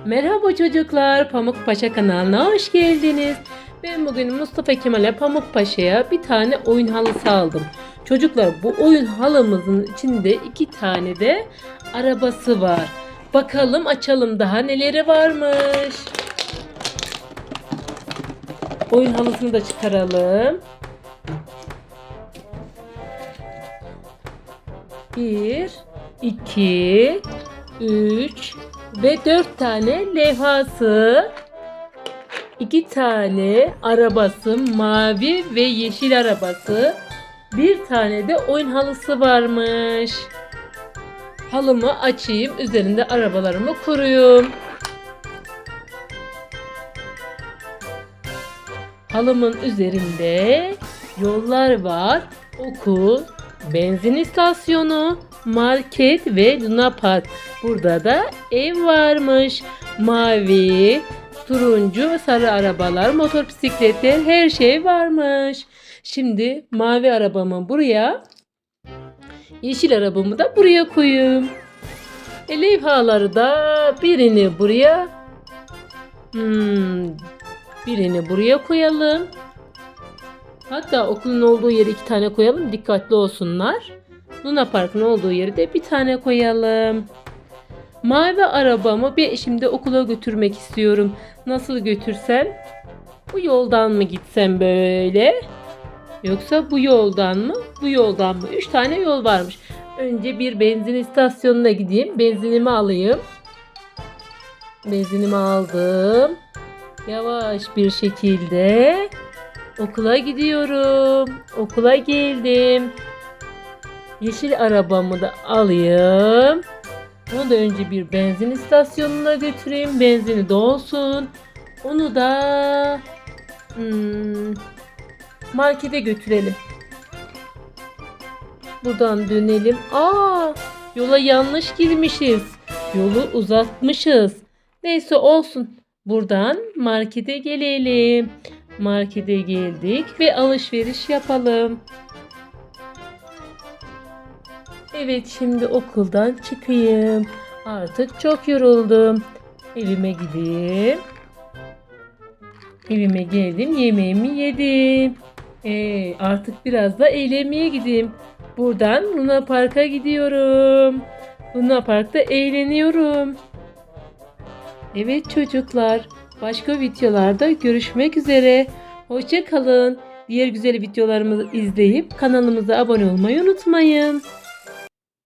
Merhaba çocuklar, Pamuk Paşa kanalına hoş geldiniz. Ben bugün Mustafa Kemal'e Pamuk Paşa'ya bir tane oyun halısı aldım. Çocuklar, bu oyun halımızın içinde 2 tane de arabası var. Bakalım, açalım, daha neleri varmış. Oyun halısını da çıkaralım. 1, 2, 3 ve 4 tane levhası. 2 tane arabası, mavi ve yeşil arabası. Bir tane de oyun halısı varmış. Halımı açayım, üzerinde arabalarımı kuruyum. Halımın üzerinde yollar var, okul, benzin istasyonu, market ve Luna Park. Burada da ev varmış. Mavi, turuncu ve sarı arabalar, motor bisikletler, her şey varmış. Şimdi mavi arabamı buraya, yeşil arabamı da buraya koyayım. Levhaları da birini buraya, birini buraya koyalım. Hatta okulun olduğu yere 2 tane koyalım. Dikkatli olsunlar. Luna Park'ın olduğu yere de bir tane koyalım. Mavi arabamı şimdi okula götürmek istiyorum. Nasıl götürsem? Bu yoldan mı gitsem böyle? Yoksa bu yoldan mı? Bu yoldan mı? 3 tane yol varmış. Önce bir benzin istasyonuna gideyim. Benzinimi alayım. Benzinimi aldım. Yavaş bir şekilde okula gidiyorum. Okula geldim. Yeşil arabamı da alayım. Onu da önce bir benzin istasyonuna götüreyim. Benzini dolsun. Onu da markete götürelim. Buradan dönelim. Yola yanlış girmişiz. Yolu uzatmışız. Neyse, olsun. Buradan markete gelelim. Markete geldik ve alışveriş yapalım. Evet, şimdi okuldan çıkayım. Artık çok yoruldum. Evime gideyim. Evime geldim, yemeğimi yedim. Artık biraz da eğlenmeye gideyim. Buradan Luna Park'a gidiyorum. Luna Park'ta eğleniyorum. Evet çocuklar, başka videolarda görüşmek üzere. Hoşça kalın. Diğer güzel videolarımızı izleyip kanalımıza abone olmayı unutmayın.